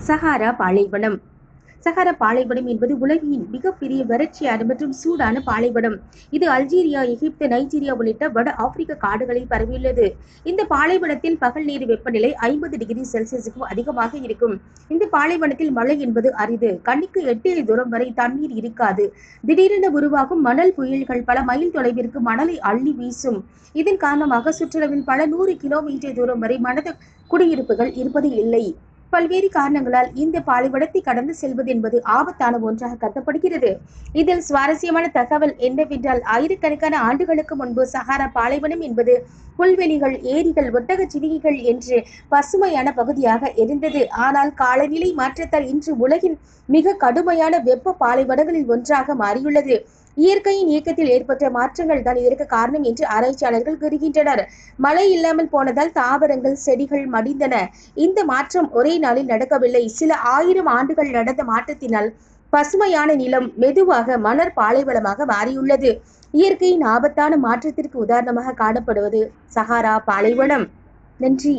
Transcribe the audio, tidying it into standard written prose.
சஹாரா பாலைவனம். சஹாரா பாலைவனம் என்பது உலகின் மிகப்பெரிய வறட்சியான மற்றும் சூடான பாலைவனம். இது அல்ஜீரியா, எகிப்து, நைஜீரியா உள்ளிட்ட வட ஆப்பிரிக்க காடுகளில் பரவியுள்ளது. இந்த பாலைவனத்தில் பகல் நேர வெப்பநிலை 50°C அதிகமாக இருக்கும். இந்த பாலைவனத்தில் மழை என்பது அரிது. கண்ணுக்கு எட்டிய தூரம் வரை தண்ணீர் இருக்காது. திடீரென உருவாகும் மணல் புயல்கள் பல மைல் தொலைவிற்கு மணலை அள்ளி வீசும். இதன் காரணமாக சுற்றளவில் பல 100 கிலோமீட்டர் தூரம் வரை குடியிருப்புகள் இருப்பது இல்லை. பல்வேறு காரணங்களால் இந்த பாலைவனத்தை கடந்து செல்வது என்பது ஆபத்தான ஒன்றாக கருதப்படுகிறது. இதில் சுவாரஸ்யமான தகவல் என்னவென்றால், ஆயிரக்கணக்கான ஆண்டுகளுக்கு முன்பு சஹாரா பாலைவனம் என்பது புல்வெளிகள், ஏரிகள், ஒட்டகச்சிவிங்கிகள் என்று பசுமையான பகுதியாக இருந்தது. ஆனால் காலநிலை மாற்றத்தால் இன்று உலகின் மிக கடுமையான வெப்ப பாலைவனங்களில் ஒன்றாக மாறியுள்ளது. இயற்கையின் இயக்கத்தில் ஏற்பட்ட மாற்றங்கள் தான் இதற்கு காரணம் என்று ஆராய்ச்சியாளர்கள் கூறுகின்றனர். மழை இல்லாமல் போனதால் தாவரங்கள், செடிகள் மடிந்தன. இந்த மாற்றம் ஒரே நாளில் நடக்கவில்லை. சில 1000 ஆண்டுகள் நடந்த மாற்றத்தினால் பசுமையான நிலம் மெதுவாக மணற் பாலைவனமாக மாறியுள்ளது. இயற்கையின் ஆபத்தான மாற்றத்திற்கு உதாரணமாக காணப்படுவது சஹாரா பாலைவனம். நன்றி.